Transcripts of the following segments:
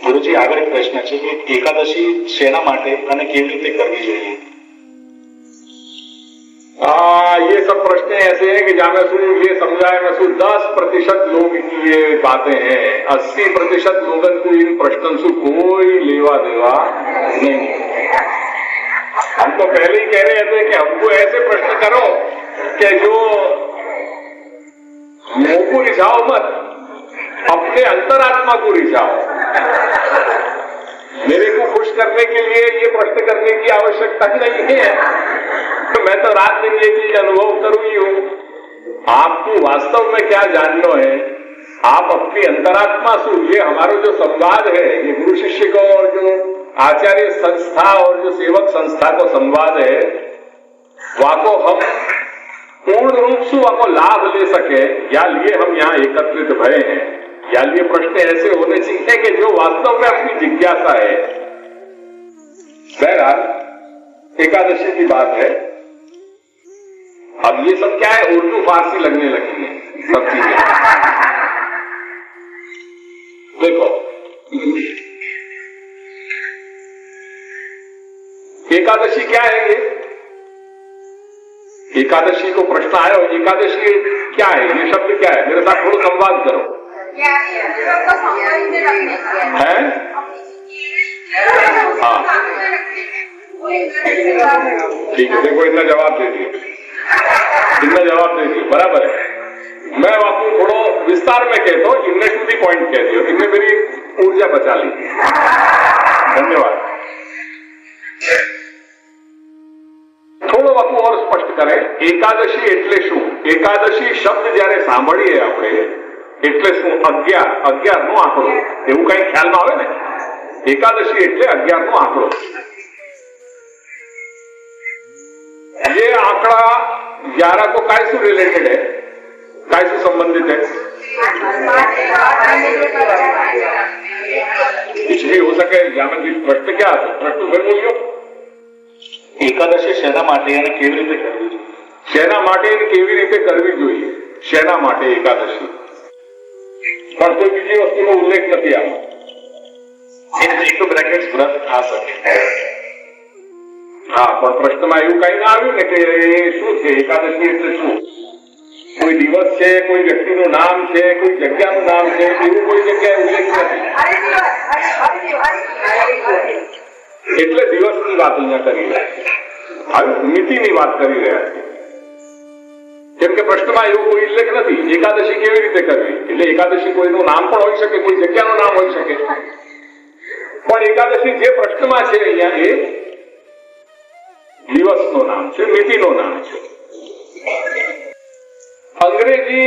ગુરુજી, આગળ એક પ્રશ્ન છે કે એકાદશી શેના માટે અને કેવી રીતે કરવી જોઈએ? ये सब प्रश्न ऐसे हैं कि जहां मैं ये समझाए मैं 10% लोग की ये बातें हैं, 80% लोगों को इन प्रश्नों से कोई लेवा देवा नहीं। हम तो पहले ही कह रहे थे कि हमको ऐसे प्रश्न करो कि जो मुंह को रिझाओ मत, अपने अंतरात्मा को रिझाओ। मेरे को खुश करने के लिए ये प्रश्न करने की आवश्यकता नहीं है। तो मैं तो रात दिन ये चीज अनुभव करूं ही हूं। आपको वास्तव में क्या जानना है, आप अपनी अंतरात्मा से, ये हमारा जो संवाद है, ये गुरु शिष्य को और जो आचार्य संस्था और जो सेवक संस्था को संवाद है, वाको हम पूर्ण रूप से वाको लाभ ले सके, या लिए हम यहाँ एकत्रित भय हैं, या लिए प्रश्न ऐसे होने चाहिए कि जो वास्तव में अपनी जिज्ञासा है। बहरहाल एकादशी की बात है। अब ये सब क्या है, उर्दू फारसी लगने लगी है सब चीजें। देखो, एकादशी क्या है? ये एकादशी को प्रश्न आया, एकादशी क्या है, ये शब्द क्या है? मेरे साथ थोड़ा संवाद करो। है? हाँ, ठीक है। देखो, इतना जवाब दे दिए, इतना जवाब दे दिए, बराबर है। मैं आपको थोड़ा विस्तार में कहता हूँ, इनने टू दी पॉइंट कह दिया, इनने मेरी ऊर्जा बचा ली। धन्यवाद। થોડો વખત और સ્પષ્ટ કરે, એકાદશી એટલે શું? એકાદશી શબ્દ જયારે સાંભળીએ આપણે એટલે શું? 11 નો આંકડો, એવું કઈ ખ્યાલમાં આવે ને? એકાદશી એટલે 11 નો આંકડો। ये आंकड़ा 11 को काय से रिलेटेड है, काय से संबंधित है? कुछ भी हो सके। प्रश्न क्या है? प्रश्न फिर बोलियो। એકાદશી શેના માટે અને કેવી રીતે કરવી જોઈએ? શેના માટે અને કેવી રીતે કરવી જોઈએ? શેના માટે એકાદશી? પણ કોઈ બીજી વસ્તુનો ઉલ્લેખ નથી આમાં। ઇન્ટુ બ્રેકેટ્સ વ્રત આ શકે। હા, પણ પ્રશ્નમાં એવું કઈ ના આવ્યું ને કે એ શું છે, એકાદશી એટલે શું? કોઈ દિવસ છે, કોઈ વ્યક્તિનું નામ છે, કોઈ જગ્યાનું નામ છે, એવું કોઈ જગ્યાએ ઉલ્લેખ નથી। એટલે દિવસની વાત અહીંયા કરી રહ્યા છે, આવી મિતિની વાત કરી રહ્યા છે। કેમ કે પ્રશ્નમાં એવો કોઈ ઉલ્લેખ નથી એકાદશી કેવી રીતે કરવી। એટલે એકાદશી કોઈનું નામ પણ હોઈ શકે, કોઈ જગ્યાનું નામ હોઈ શકે, પણ એકાદશી જે પ્રશ્નમાં છે અહીંયા એ દિવસનો નામ છે, મિતિનો નામ છે। अंग्रेजी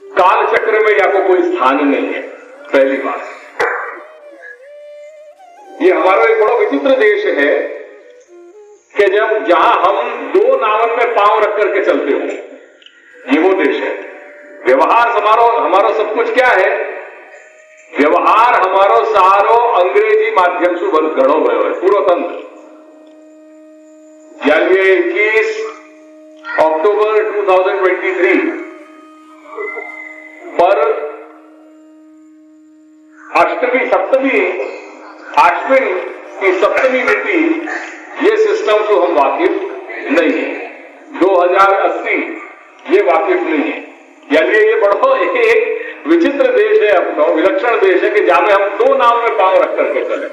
कालचक्र में या कोई स्थान नहीं है, पहली बात। ये हमारा एक बड़ा विचित्र देश है कि जब जहां हम 2 नावन में पांव रख करके चलते हो, ये वो देश है। व्यवहार हमारा सब कुछ क्या है? व्यवहार हमारो सारो अंग्रेजी माध्यम से घणो गयो है, पूरो तंत्र। यानी 21 अक्टूबर 2023 पर अष्टमी सप्तमी अश्विन की सप्तमी मिति, ये सिस्टम से हम वाकिफ नहीं है। 2080 ये वाकिफ नहीं है। यानी ये बड़ा एक विचित्र देश है अपना, विलक्षण देश है कि जहां में हम 2 नाव में पांव रख करके चले।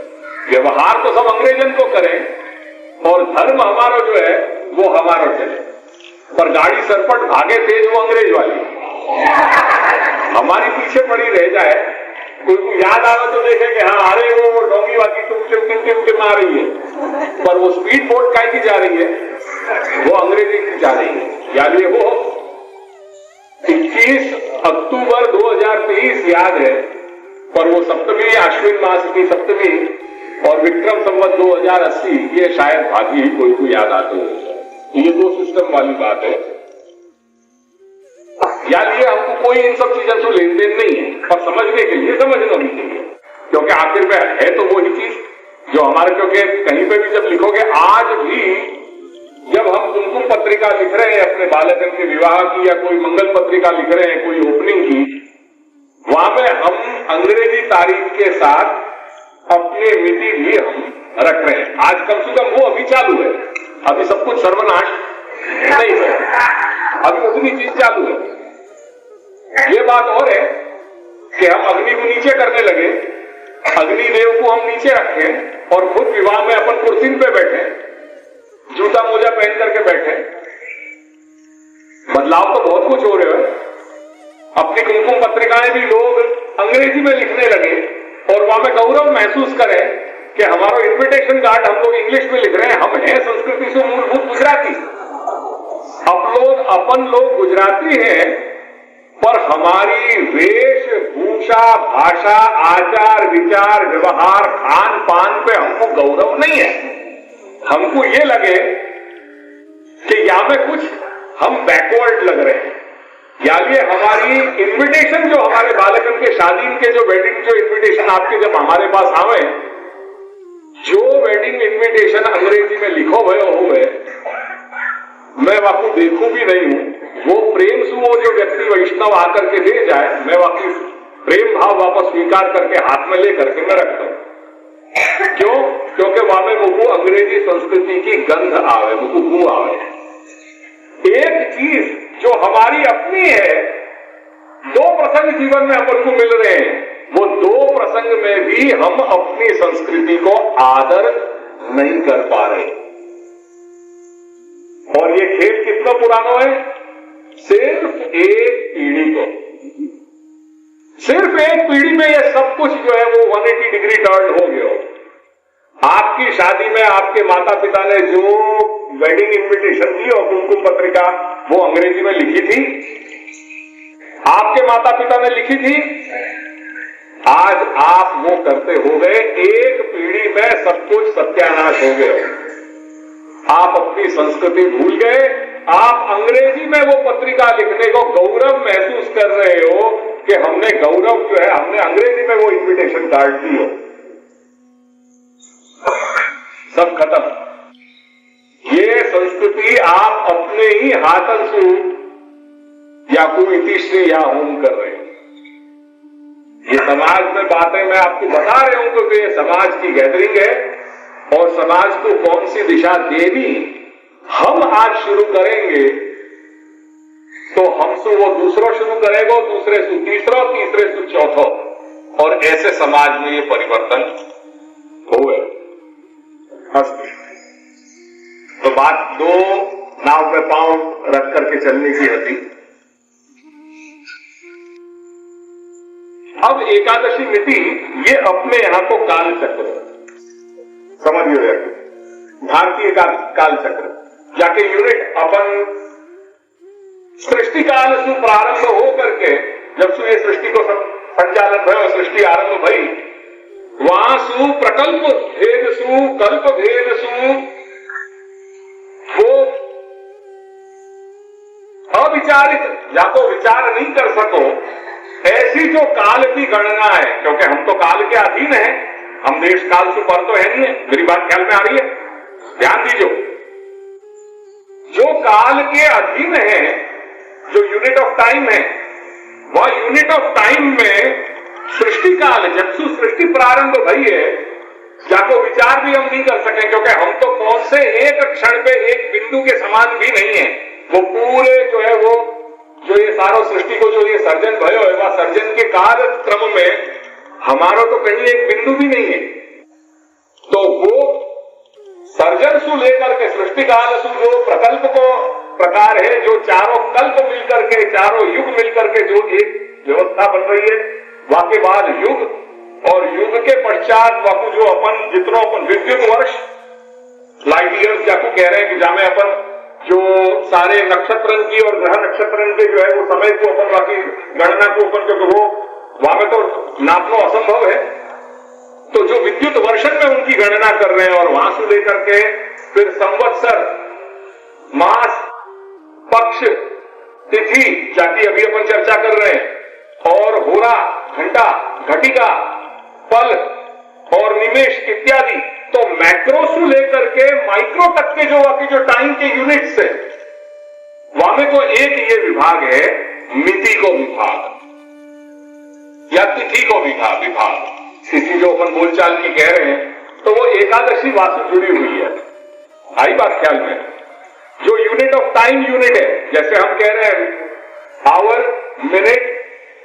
व्यवहार तो सब अंग्रेजन को करें और धर्म हमारा जो है वो हमारा चले, पर गाड़ी सरपट भागे तेज वो अंग्रेज वाली हमारी पीछे पड़ी रह जाए। कोई को याद आवे तो देखे कि हाँ, अरे वो डोंगी वाली टिम आ रही है, पर वो स्पीड बोट काय की जा रही है, वो अंग्रेजी की जा रही है। यानी वो 21 अक्टूबर 2023 याद है, पर वो सप्तमी अश्विन मास की सप्तमी और विक्रम संवत 2080 ये शायद भागी ही कोई को याद आते हो। ये 2 सिस्टम वाली बात है। यानी हमको कोई इन सब चीजों से लेन देन नहीं है, और समझने के लिए समझना भी चाहिए, क्योंकि आखिर में है तो वही चीज जो हमारे, क्योंकि कहीं पे भी जब लिखोगे आज भी जब हम पत्रिका लिख रहे हैं अपने बालकन के विवाह की, या कोई मंगल पत्रिका लिख रहे हैं कोई ओपनिंग की, वहां में हम अंग्रेजी तारीख के साथ अपनी मिति भी हम रख रहे हैं। आज कम से कम वो अभी चालू है, अभी सब कुछ सर्वनाश नहीं है, अभी उतनी चीज चालू है। ये बात और है कि हम अग्नि को नीचे करने लगे, अग्निदेव को हम नीचे रखें और खुद विवाह में अपन कुर्सी पे बैठे, जूता मोजा पहन करके बैठे। बदलाव तो बहुत कुछ हो रहे हैं। अपनी कुमकुम पत्रिकाएं भी लोग अंग्रेजी में लिखने लगे और वहां में गौरव महसूस करें कि हमारा इन्विटेशन कार्ड हम लोग इंग्लिश में लिख रहे हैं। हम हैं संस्कृति से मूलभूत गुजराती, अपन लोग गुजराती हैं, पर हमारी वेशभूषा, भाषा, आचार विचार, व्यवहार, खान पान पे हमको गौरव नहीं है। हमको ये लगे कि यहां में कुछ हम बैकवर्ड लग रहे हैं, या ये हमारी इन्विटेशन जो हमारे बालकन के शादी के जो वेडिंग जो इन्विटेशन आपके जब हमारे पास आवे, जो वेडिंग इन्विटेशन अंग्रेजी में लिखो भयो हुए, मैं वाकू देखूं भी नहीं हूं, वो प्रेम से वो जो व्यक्ति वैष्णव आकर के दे जाए, मैं वाकई प्रेम भाव वापस स्वीकार करके हाथ में ले करके मैं रखता हूं। क्यों? क्योंकि वहां में मुझको अंग्रेजी संस्कृति की गंध आवे, मुझको बू आवे। एक चीज जो हमारी अपनी है, दो प्रसंग जीवन में अपन को मिल रहे हैं, वो दो प्रसंग में भी हम अपनी संस्कृति को आदर नहीं कर पा रहे। और ये खेल कितना पुराना है? सिर्फ एक पीढ़ी को, सिर्फ एक पीढ़ी में ये सब कुछ जो है वो 180 डिग्री टर्न हो गया। आपकी शादी में आपके माता पिता ने जो वेडिंग इन्विटेशन दी और कुमकुम पत्रिका वो अंग्रेजी में लिखी थी, आपके माता पिता ने लिखी थी, आज आप वो करते हो गए। एक पीढ़ी में सब कुछ सत्यानाश हो गया। आप अपनी संस्कृति भूल गए, आप अंग्रेजी में वो पत्रिका लिखने को गौरव महसूस कर रहे हो कि हमने गौरव जो है हमने अंग्रेजी में वो इन्विटेशन कार्ड दी हो। सब खत्म। ये संस्कृति आप अपने ही हाथन से या कोई इतिश्री या होम कर रहे हैं। ये समाज में बातें मैं आपको बता रहा हूं क्योंकि ये समाज की गैदरिंग है और समाज को कौन सी दिशा देनी हम आज शुरू करेंगे तो हमसे वो दूसरा शुरू करेगा, दूसरे से तीसरा, तीसरे से चौथा, और ऐसे समाज में ये परिवर्तन हुए। तो बात दो नाव में पांव रख करके चलने की होती। अब एकादशी मिति ये अपने यहां को काल चक्र समझिए, भारतीय काल चक्र जाके यूनिट अपन सृष्टि काल से प्रारंभ हो करके जब से ये सृष्टि को संचालन भयो, सृष्टि आरंभ भई, वहां सु प्रकल्प भेद सु कल्प भेद सु वो अविचारित जाको विचार नहीं कर सको, ऐसी जो काल की गणना है, क्योंकि हम तो काल के अधीन हैं, हम देश काल से पर तो है नहीं है। मेरी बात ख्याल में आ रही है? ध्यान दीजिए, जो काल के अधीन है, जो यूनिट ऑफ टाइम है, वह यूनिट ऑफ टाइम में सृष्टि काल जब से सृष्टि प्रारंभ भई है, जाको विचार भी हम नहीं कर सके, क्योंकि हम तो कौन से एक क्षण पे एक बिंदु के समान भी नहीं है। वो पूरे जो है वो जो ये सारो सृष्टि को जो ये सर्जन भयो है, वह सर्जन के काल क्रम में हमारा तो कहीं एक बिंदु भी नहीं है। तो वो सर्जन से लेकर के सृष्टि काल से जो प्रकल्प को प्रकार है, जो चारों कल्प मिलकर के, चारों युग मिलकर के जो एक व्यवस्था बन रही है, वहां के बाद युग, और युग के पश्चात वाकु जो अपन जितनों अपन विद्युत वर्ष लाइट ईयर्स जाको कह रहे हैं कि जामे अपन जो सारे नक्षत्रन की और ग्रह नक्षत्रन के जो है वो समय को अपन बाकी गणना को अपन, क्योंकि वो वहां में तो नापना असंभव है, तो जो विद्युत वर्षन में उनकी गणना कर रहे हैं, और वहां से लेकर के फिर संवत्सर, मास, पक्ष, तिथि जाकी अभी अपन चर्चा कर रहे हैं, और होरा, घंटा, घटिका, पल और निमेश इत्यादि। तो मैक्रो से लेकर के माइक्रो तक के जो आपकी जो टाइम के यूनिट्स है, हमें तो एक ये विभाग है, मिति को विभाग या तिथि को विभाग। तिथि जो अपन बोलचाल की कह रहे हैं, तो वो एकादशी वास्तु जुड़ी हुई है। आई बात ख्याल में? जो यूनिट ऑफ टाइम यूनिट है, जैसे हम कह रहे हैं आवर, मिनट,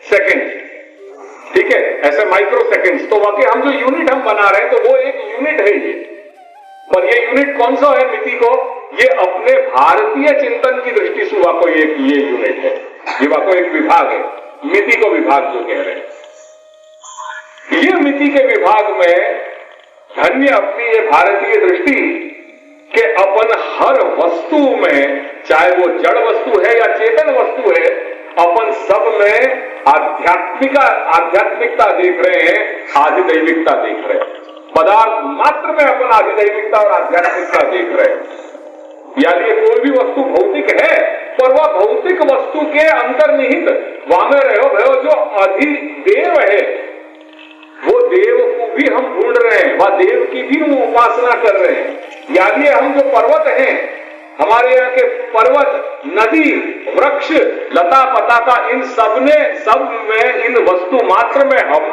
सेकेंड, ठीक है, ऐसे माइक्रो सेकेंड्स, तो वाकई हम जो यूनिट हम बना रहे हैं तो वो एक यूनिट है ये। पर ये यूनिट कौन सा है मिति को? ये अपने भारतीय चिंतन की दृष्टि से वाको ये यूनिट है, ये वाको एक विभाग है, मिति को विभाग जो कह रहे हैं। ये मिति के विभाग में धन्य अपनी ये भारतीय दृष्टि कि अपन हर वस्तु में, चाहे वो जड़ वस्तु है या चेतन वस्तु है, अपन सब में आध्यात्मिकता देख रहे हैं, आधिदैविकता देख रहे हैं। पदार्थ मात्र में अपन आधिदैविकता और आध्यात्मिकता देख रहे हैं। यानी कोई भी वस्तु भौतिक है, पर वह भौतिक वस्तु के अंतर्निहित वामे रहो जो अधिदेव है, वो देव को भी हम ढूंढ रहे हैं, वह देव की भी हम उपासना कर रहे हैं। यानी हम जो पर्वत हैं, हमारे यहाँ के पर्वत, नदी, वृक्ष, लता पताका, इन सब में, इन वस्तु मात्र में हम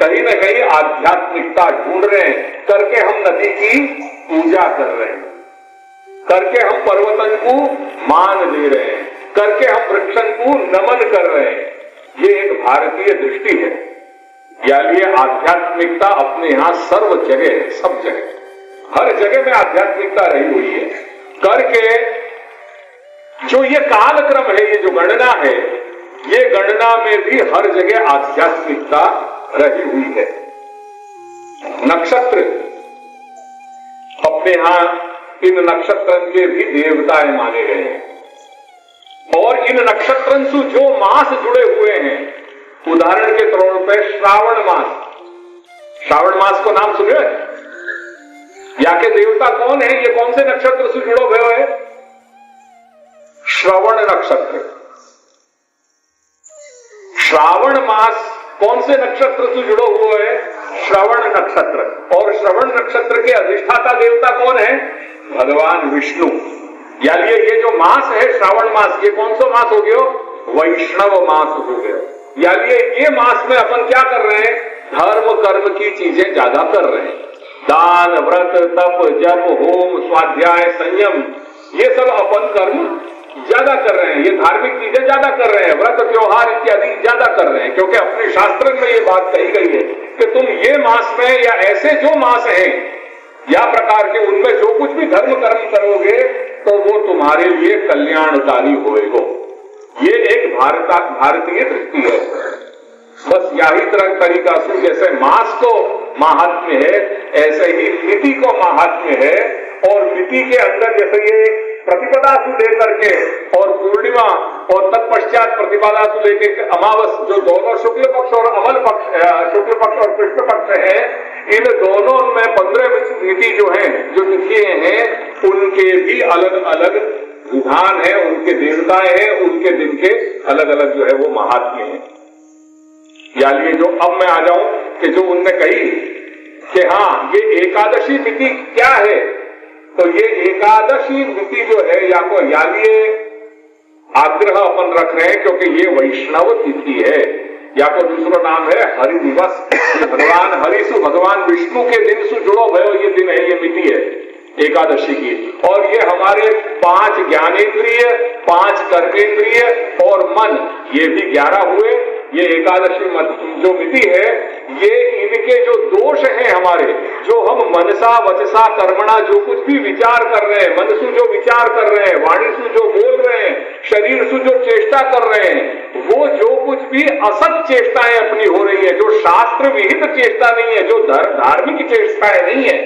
कहीं न कहीं आध्यात्मिकता ढूंढ रहे हैं। करके हम नदी की पूजा कर रहे हैं, करके हम पर्वतन को मान दे रहे हैं, करके हम वृक्षन को नमन कर रहे हैं। ये एक भारतीय दृष्टि है। यानी आध्यात्मिकता अपने यहां सर्व जगह, सब जगह, हर जगह में आध्यात्मिकता रही हुई है। करके जो ये कालक्रम है, ये जो गणना है, ये गणना में भी हर जगह आध्यात्मिकता रही हुई है। नक्षत्र, अपने यहां इन नक्षत्रों के भी देवताएं माने गए हैं। और इन नक्षत्रों से जो मास जुड़े हुए हैं, उदाहरण के तौर पे श्रावण मास, श्रावण मास को नाम सुने? या के देवता कौन है? ये कौन से नक्षत्र से जुड़ो हुए है? श्रवण नक्षत्र। श्रावण मास कौन से नक्षत्र से जुड़ो हुआ है? श्रवण नक्षत्र। और श्रवण नक्षत्र के अधिष्ठाता देवता कौन है? भगवान विष्णु। यानी ये जो मास है श्रावण मास, ये कौन सा मास हो गया? वैष्णव मास हो गया। यानी ये मास में अपन क्या कर रहे हैं? धर्म कर्म की चीजें ज्यादा कर रहे हैं। दान, व्रत, तप, जप, होम, स्वाध्याय, संयम, ये सब अपन कर्म ज्यादा कर रहे हैं। ये धार्मिक चीजें ज्यादा कर रहे हैं, व्रत त्योहार इत्यादि ज्यादा कर रहे हैं। क्योंकि अपने शास्त्र में ये बात कही गई है कि तुम ये मास में या ऐसे जो मास हैं या प्रकार के, उनमें जो कुछ भी धर्म कर्म करोगे तो वो तुम्हारे लिए कल्याणकारी होएगा। ये एक भारतीय दृष्टि है। बस यही तरह तरीका से जैसे मास को महात्म्य है, ऐसे ही मिति को महात्म्य है। और मिति के अंदर जैसे ये प्रतिपदा से लेकर के और पूर्णिमा और तत्पश्चात प्रतिपदा से लेकर अमावस, जो दोनों शुक्ल पक्ष और अमल पक्ष, शुक्ल पक्ष और कृष्ण पक्ष है, इन दोनों में 15 मिति जो है, जो तिथि हैं, उनके भी अलग अलग विधान है, उनके देवताएं हैं, उनके दिन के अलग अलग जो है वो महात्म्य है। यानी जो अब मैं आ जाऊं कि जो उनने कही कि हाँ ये एकादशी मिति क्या है, तो ये एकादशी मिति जो है या को यानी आग्रह अपन रख रहे हैं क्योंकि ये वैष्णव तिथि है, या को दूसरा नाम है हरि दिवस। भगवान हरिसु, भगवान विष्णु के दिन से जुड़ो भयो ये दिन है, ये मिति है एकादशी की। और ये हमारे 5 ज्ञानेंद्रिय, 5 कर्मेंद्रिय और मन, ये भी 11 हुए। ये एकादशी जो मिति है, ये इनके जो दोष हैं हमारे, जो हम मनसा वचसा कर्मणा जो कुछ भी विचार कर रहे हैं, मन से जो विचार कर रहे हैं, वाणी से जो बोल रहे हैं, शरीर से जो चेष्टा कर रहे हैं, वो जो कुछ भी असत चेष्टाएं अपनी हो रही है, जो शास्त्र विहित चेष्टा नहीं है, जो धार्मिक चेष्टाएं नहीं है,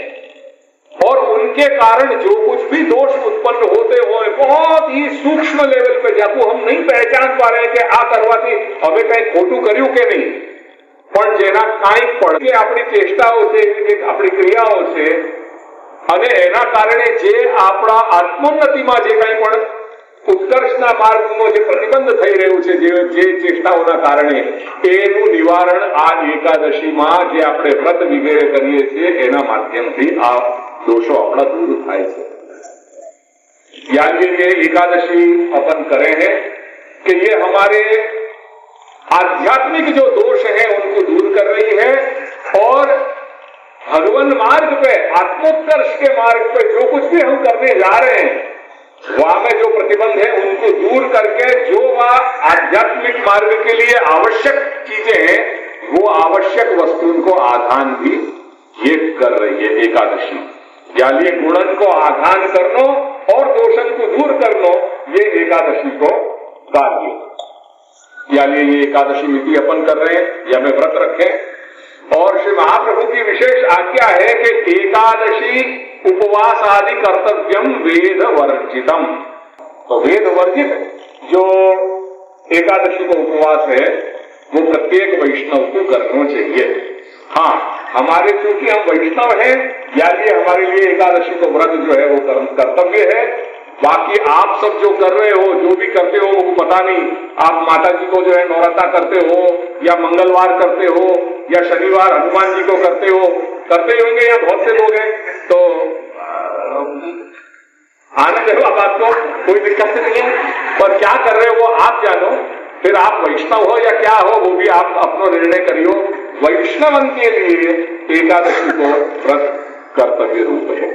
और उनके कारण जो कुछ भी दोष उत्पन्न होते हुए बहुत ही सूक्ष्म लेवल पे जाको हम नहीं पहचान पा रहे हैं कि आ करवाती हमें कहीं खोटू कर्યું કે નહીં, પણ જેના કાંઈ પડકે આપણી ચેષ્ટાઓ છે, આપણી ક્રિયાઓ છે, અને એના કારણે જે આપણા આત્મોન્નતિમાં જે કંઈ પણ ઉત્કર્ષના માર્ગમાં જે પ્રતિબંધ થઈ રહ્યું છે, જે ચેષ્ટાઓના કારણે, એનું નિવારણ આ એકાદશીમાં જે આપણે વ્રત વગેરે કરીએ છીએ એના માધ્યમથી આ दोषों अपना दूर થાય છે। यानी ये एकादशी अपन करे हैं कि ये हमारे आध्यात्मिक जो दोष हैं उनको दूर कर रही है और भगवान मार्ग पे, आत्मोत्कर्ष के मार्ग पे जो कुछ भी हम करने जा रहे हैं वहां में जो प्रतिबंध है उनको दूर करके जो वह आध्यात्मिक मार्ग के लिए आवश्यक चीजें हैं वो आवश्यक वस्तुओं को आधान भी ये कर रही है एकादशी। यानी गुणन को आधान करनो और दोषन को दूर करनो ये एकादशी को कार्य। यानी ये एकादशी मिति अपन कर रहे हैं या में व्रत रखें और श्री महाप्रभु की विशेष आज्ञा है कि एकादशी उपवास आदि कर्तव्यम वेद वर्जितम। तो वेद वर्जित जो एकादशी का उपवास है वो प्रत्येक वैष्णव को करना चाहिए। हाँ, हमारे चूंकि हम वैष्णव हैं यानी हमारे लिए एकादशी को व्रत जो है वो कर्तव्य है। बाकी आप सब जो कर रहे हो, जो भी करते हो वो पता नहीं, आप माता जी को जो है नौरता करते हो या मंगलवार करते हो या शनिवार हनुमान जी को करते होंगे या बहुत से लोग हैं, तो आनंद है बात को, कोई दिक्कत नहीं है। पर क्या कर रहे हो वो आप जानो, फिर आप वैष्णव हो या क्या हो वो भी आप अपना निर्णय करियो। वैष्णवन के लिए एकादशी को व्रत कर्तव्य रूप है।